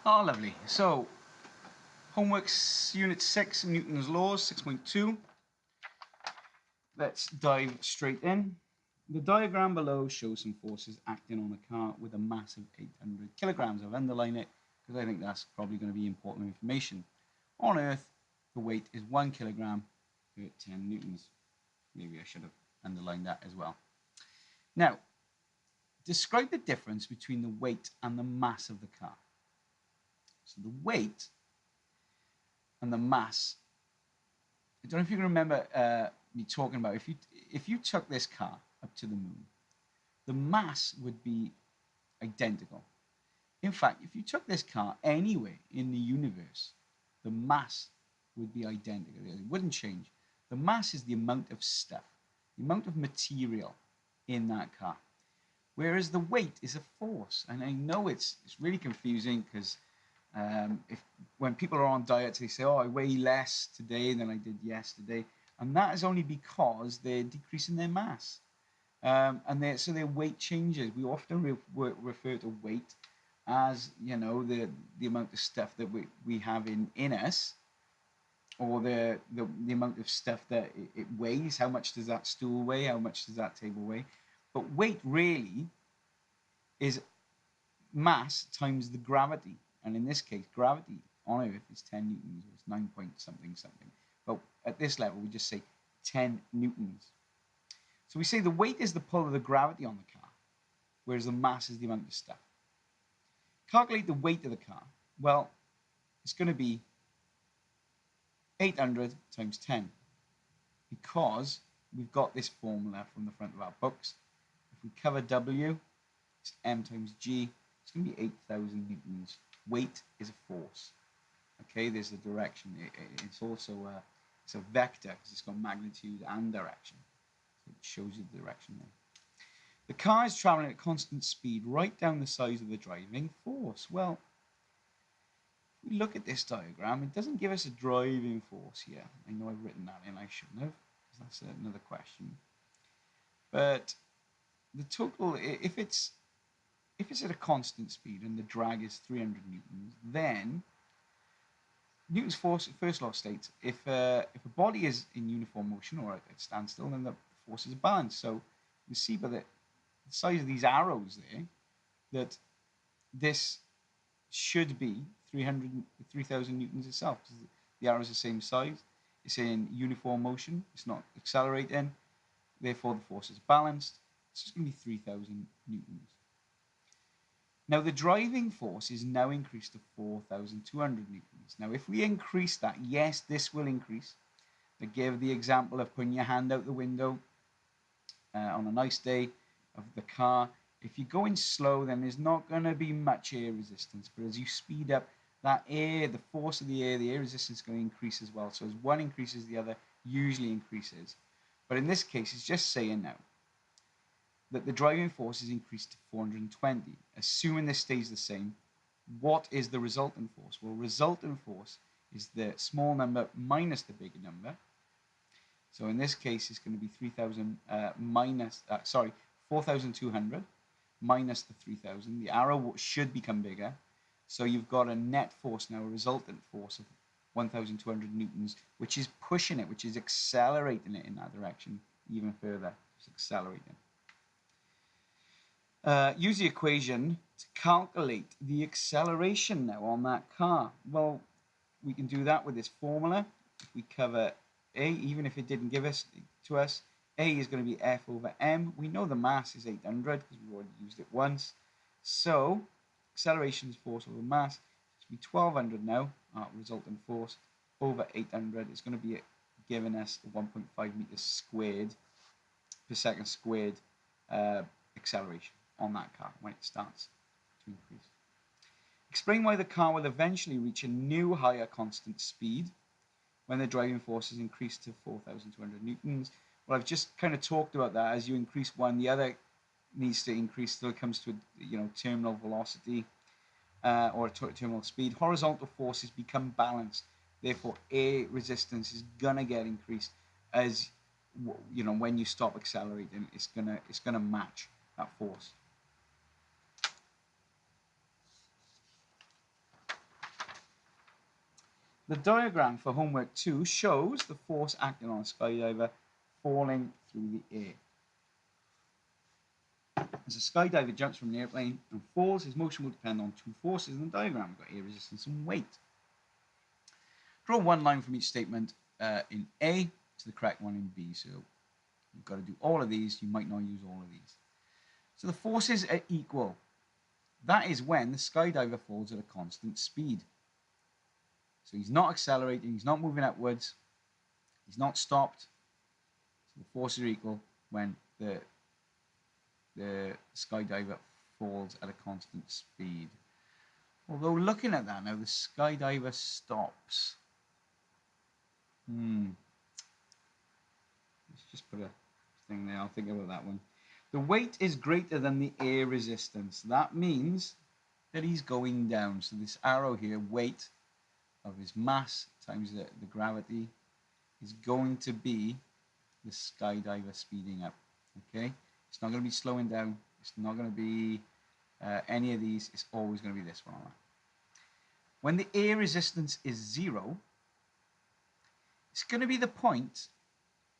Oh, lovely. So, homework's Unit 6, Newton's Laws, 6.2. Let's dive straight in. The diagram below shows some forces acting on a car with a mass of 800 kilograms. I've underlined it because I think that's probably going to be important information. On Earth, the weight is 1 kilogram per 10 newtons. Maybe I should have underlined that as well. Now, describe the difference between the weight and the mass of the car. So the weight and the mass, I don't know if you can remember me talking about, if you took this car up to the moon, the mass would be identical. In fact, if you took this car anywhere in the universe, the mass would be identical. It wouldn't change. The mass is the amount of stuff, the amount of material in that car. Whereas the weight is a force. And I know it's really confusing because when people are on diets, they say, oh, I weigh less today than I did yesterday. And that is only because they're decreasing their mass. So their weight changes. We often refer to weight as, you know, the amount of stuff that we have in us, or the amount of stuff that it weighs. How much does that stool weigh? How much does that table weigh? But weight really is mass times the gravity. And in this case, gravity on Earth is 10 newtons, or it's 9 point something something. But at this level, we just say 10 newtons. So we say the weight is the pull of the gravity on the car, whereas the mass is the amount of stuff. Calculate the weight of the car. Well, it's going to be 800 times 10, because we've got this formula from the front of our books. If we cover W, it's M times G. It's going to be 8,000 newtons. Weight is a force. Okay, there's the direction. It's also it's a vector because it's got magnitude and direction. So it shows you the direction there. The car is traveling at constant speed right down the size of the driving force. Well, if we look at this diagram, it doesn't give us a driving force here. I know I've written that in, I shouldn't have, because that's another question. But the total, if it's at a constant speed and the drag is 300 newtons, then Newton's first law states if a body is in uniform motion or at standstill, then the forces are balanced. So you see by the size of these arrows there that this should be 3,000 newtons itself. The arrow is the same size. It's in uniform motion. It's not accelerating. Therefore, the force is balanced. It's just going to be 3,000 newtons. Now, the driving force is now increased to 4,200 newtons. Now, if we increase that, yes, this will increase. I gave the example of putting your hand out the window on a nice day of the car. If you're going slow, then there's not going to be much air resistance. But as you speed up, that air, the force of the air resistance is going to increase as well. So as one increases, the other usually increases. But in this case, it's just saying now that the driving force is increased to 420. Assuming this stays the same, what is the resultant force? Well, resultant force is the small number minus the bigger number. So in this case, it's going to be 4,200 minus the 3,000. The arrow should become bigger. So you've got a net force now, a resultant force of 1,200 newtons, which is pushing it, which is accelerating it in that direction even further. It's accelerating. Use the equation to calculate the acceleration now on that car. Well, we can do that with this formula. If we cover A, even if it didn't give us to us, A is going to be F over M. We know the mass is 800 because we've already used it once. So acceleration is force over mass. It's going to be 1,200 now, resultant force, over 800. It's going to be giving us 1.5 meters squared per second squared acceleration on that car when it starts to increase. Explain why the car will eventually reach a new higher constant speed when the driving force is increased to 4,200 newtons. Well, I've just kind of talked about that. As you increase one, the other needs to increase till it comes to a terminal velocity or terminal speed. Horizontal forces become balanced. Therefore, air resistance is gonna get increased as when you stop accelerating. It's gonna match that force. The diagram for homework 2 shows the force acting on a skydiver falling through the air. As a skydiver jumps from an airplane and falls, his motion will depend on two forces in the diagram. We've got air resistance and weight. Draw one line from each statement in A to the correct one in B. So you've got to do all of these. You might not use all of these. So the forces are equal. That is when the skydiver falls at a constant speed. So he's not accelerating, he's not moving upwards, he's not stopped. So the forces are equal when the skydiver falls at a constant speed. Although looking at that now, the skydiver stops. Let's just put a thing there. I'll think about that one. The weight is greater than the air resistance. That means that he's going down. So this arrow here, weight of his mass times the gravity, is going to be the skydiver speeding up. Okay? It's not going to be slowing down. It's not going to be any of these. It's always going to be this one. When the air resistance is 0, it's going to be the point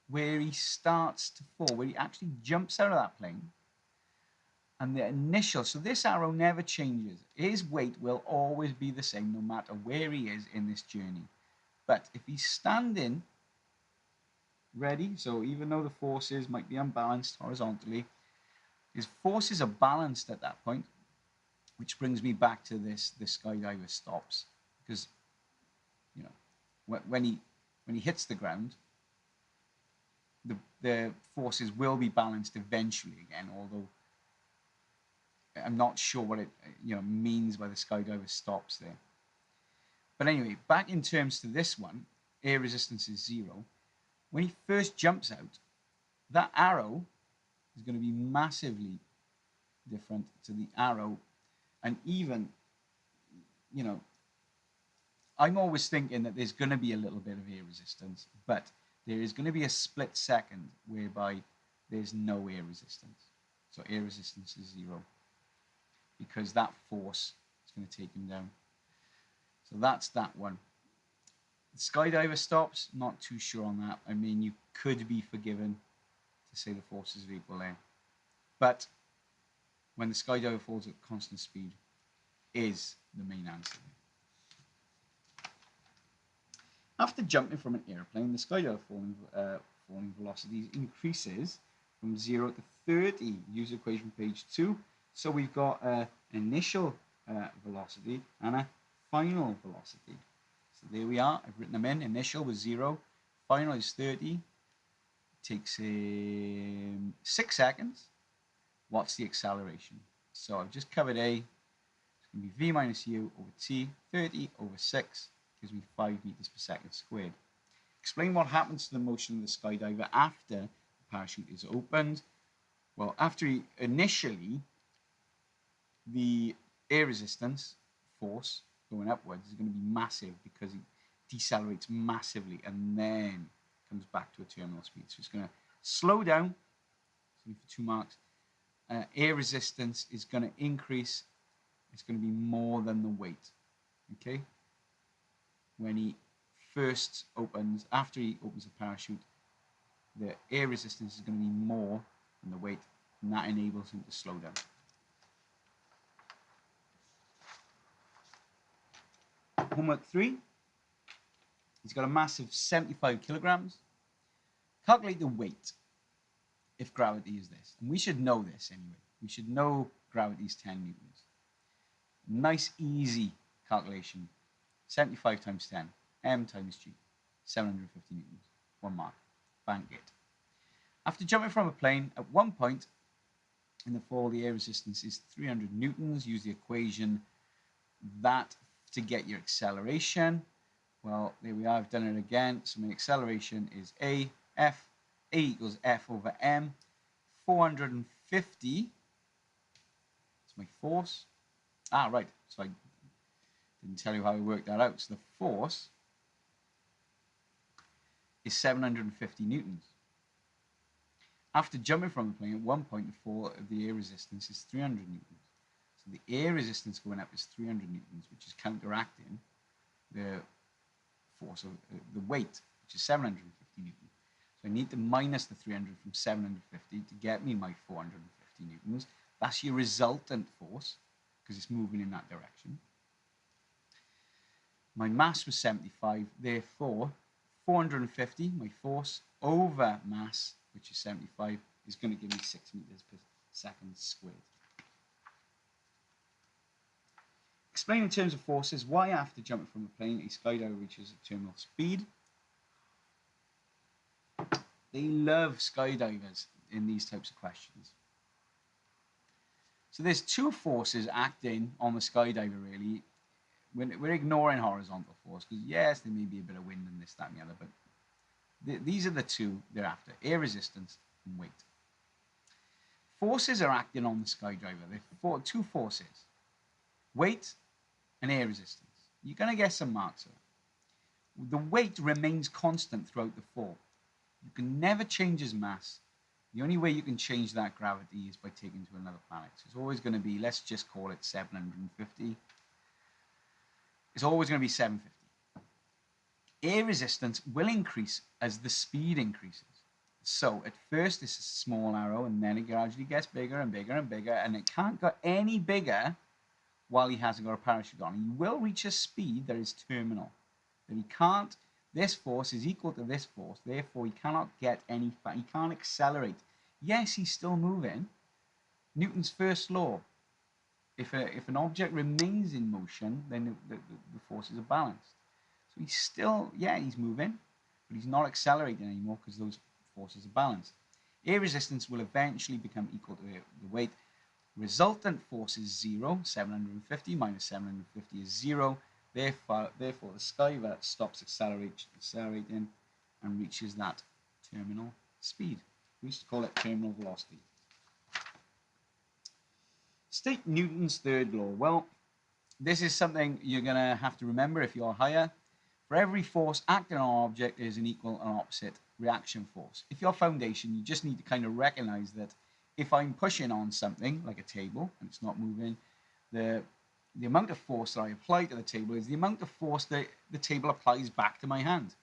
where he starts to fall, where he actually jumps out of that plane. And the initial, so this arrow never changes. His weight will always be the same no matter where he is in this journey. But if he's standing ready, so even though the forces might be unbalanced horizontally, his forces are balanced at that point, which brings me back to this: the skydiver stops, because you know when he hits the ground, the forces will be balanced eventually again. Although I'm not sure what it means by the skydiver stops there. But anyway, back in terms to this one, air resistance is 0. When he first jumps out, that arrow is going to be massively different to the arrow. And even, I'm always thinking that there's going to be a little bit of air resistance, but there is going to be a split second whereby there's no air resistance. So air resistance is 0 because that force is going to take him down. So that's that one. The skydiver stops, not too sure on that. I mean, you could be forgiven to say the forces are equal there. But when the skydiver falls at constant speed is the main answer. After jumping from an airplane, the skydiver falling velocity increases from 0 to 30. Use equation page 2. So we've got an initial velocity and a final velocity. So there we are. I've written them in. Initial was 0. Final is 30. It takes 6 seconds. What's the acceleration? So I've just covered A. It's going to be V minus U over T. 30 over 6 gives me 5 meters per second squared. Explain what happens to the motion of the skydiver after the parachute is opened. Well, initially, the air resistance force going upwards is going to be massive because it decelerates massively and then comes back to a terminal speed. So it's going to slow down. So for 2 marks. Air resistance is going to increase. It's going to be more than the weight. Okay? When he first opens, after he opens the parachute, the air resistance is going to be more than the weight, and that enables him to slow down. Homework 3. He's got a massive 75 kilograms. Calculate the weight if gravity is this. And we should know this anyway. We should know gravity is 10 newtons. Nice, easy calculation. 75 times 10. M times G. 750 newtons. 1 mark. Bank it. After jumping from a plane, at one point in the fall, the air resistance is 300 newtons. Use the equation that to get your acceleration. Well, there we are. I've done it again. So my acceleration is A equals F over M. 450. That's my force. Right. So I didn't tell you how I worked that out. So the force is 750 newtons. After jumping from the plane, at one point, the fall of the air resistance is 300 newtons. So the air resistance going up is 300 newtons, which is counteracting the force, of the weight, which is 750 newtons. So I need to minus the 300 from 750 to get me my 450 newtons. That's your resultant force, because it's moving in that direction. My mass was 75, therefore 450, my force, over mass, which is 75, is going to give me 6 meters per second squared. Explain in terms of forces why after jumping from a plane, a skydiver reaches a terminal speed. They love skydivers in these types of questions. So there's two forces acting on the skydiver, really. We're ignoring horizontal force, because yes, there may be a bit of wind and this, that, and the other, but these are the two they're after: air resistance and weight. Forces are acting on the skydiver. There are two forces: weight and air resistance. You're going to get some marks of it. The weight remains constant throughout the fall. You can never change his mass. The only way you can change that gravity is by taking to another planet. So it's always going to be, let's just call it 750. It's always going to be 750. Air resistance will increase as the speed increases. So at first it's a small arrow, and then it gradually gets bigger and bigger and bigger, and it can't go any bigger while he hasn't got a parachute on. He will reach a speed that is terminal. That he can't, this force is equal to this force, therefore he cannot get any, he can't accelerate. Yes, he's still moving. Newton's first law. If an object remains in motion, then the forces are balanced. So he's still, yeah, he's moving, but he's not accelerating anymore because those forces are balanced. Air resistance will eventually become equal to the weight. Resultant force is 0, 750 minus 750 is 0. Therefore the skydiver stops accelerating and reaches that terminal speed. We used to call it terminal velocity. State Newton's third law. Well, this is something you're going to have to remember if you're higher. For every force acting on an object, there is an equal and opposite reaction force. If you're foundation, you just need to kind of recognize that if I'm pushing on something, like a table, and it's not moving, the amount of force that I apply to the table is the amount of force that the table applies back to my hand.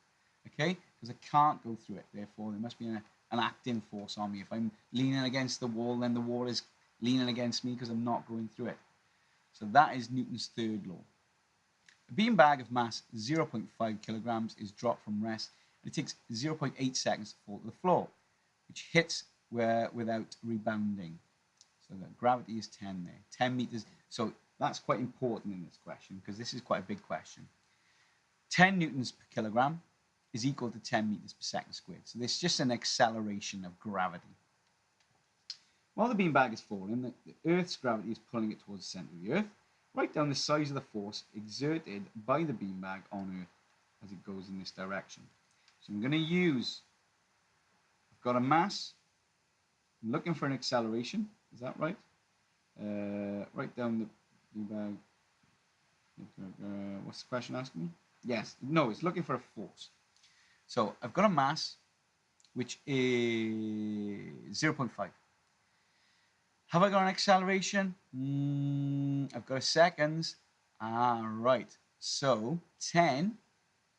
Okay? Because I can't go through it. Therefore, there must be an acting force on me. If I'm leaning against the wall, then the wall is leaning against me because I'm not going through it. So that is Newton's third law. A beanbag of mass 0.5 kilograms is dropped from rest. It takes 0.8 seconds to fall to the floor, which hits without rebounding. So the gravity is 10 there, 10 meters. So that's quite important in this question because this is quite a big question. 10 newtons per kilogram is equal to 10 meters per second squared. So this is just an acceleration of gravity. While the beanbag is falling, the Earth's gravity is pulling it towards the center of the Earth. Write down the size of the force exerted by the beanbag on Earth as it goes in this direction. So I'm going to use, I've got a mass, I'm looking for an acceleration, is that right? Write down the beanbag, what's the question asking me? Yes, no, it's looking for a force. So I've got a mass, which is 0.5. Have I got an acceleration? I've got a seconds. Right. So 10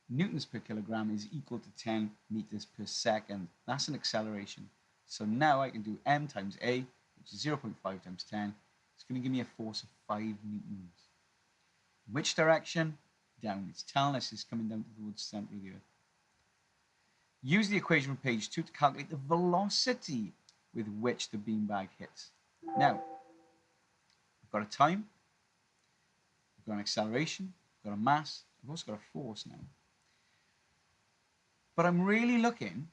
newtons per kilogram is equal to 10 meters per second. That's an acceleration. So now I can do m times a, which is 0.5 times 10. It's going to give me a force of 5 newtons. Which direction? Down. It's telling us it's coming down towards the center of the Earth. Use the equation from page 2 to calculate the velocity with which the beanbag hits. Now, I've got a time, I've got an acceleration, I've got a mass, I've also got a force now. But I'm really looking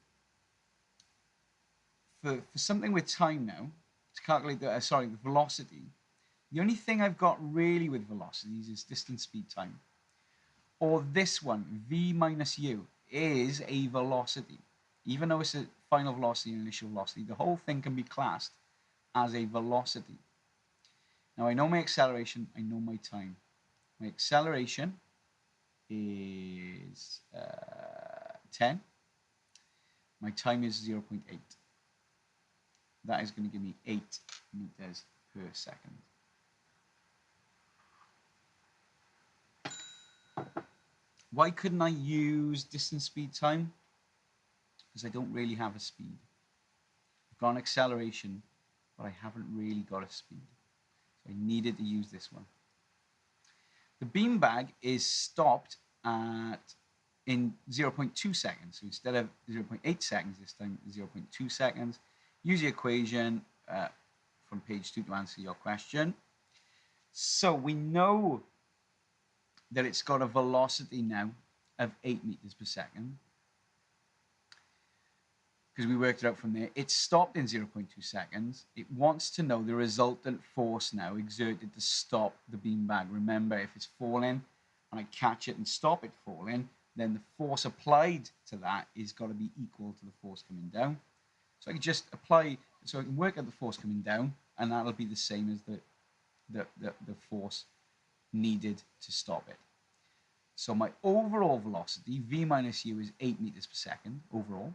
for something with time now to calculate the, the velocity. The only thing I've got really with velocities is distance, speed, time. Or this one, v minus u, is a velocity. Even though it's a final velocity and initial velocity, the whole thing can be classed as a velocity. Now I know my acceleration, I know my time. My acceleration is 10. My time is 0.8. That is going to give me 8 meters per second. Why couldn't I use distance, speed, time? Because I don't really have a speed. I've got an acceleration, but I haven't really got a speed. So I needed to use this one. The beanbag is stopped in 0.2 seconds. So instead of 0.8 seconds this time, 0.2 seconds. Use the equation from page 2 to answer your question. So we know that it's got a velocity now of 8 meters per second, because we worked it out from there. It stopped in 0.2 seconds. It wants to know the resultant force now exerted to stop the beanbag. Remember, if it's falling and I catch it and stop it falling, then the force applied to that is got to be equal to the force coming down. So I can just apply, so I can work out the force coming down, and that'll be the same as the force needed to stop it. So my overall velocity, v minus u, is 8 meters per second overall,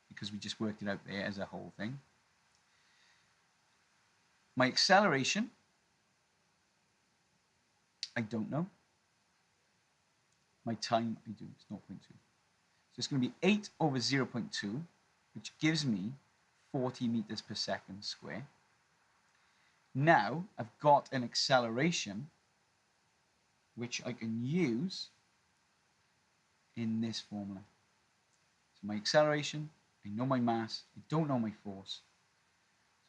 because we just worked it out there as a whole thing. My acceleration, I don't know. My time, I do, it's 0.2. So it's going to be 8 over 0.2, which gives me 40 meters per second square. Now I've got an acceleration which I can use in this formula. So my acceleration, I know my mass, I don't know my force.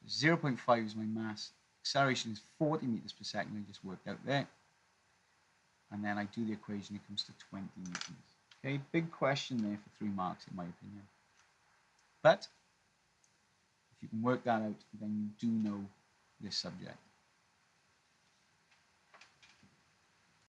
So 0.5 is my mass, acceleration is 40 meters per second, I just worked out there. And then I do the equation, it comes to 20 newtons. Okay, big question there for 3 marks in my opinion. But if you can work that out, then you do know this subject.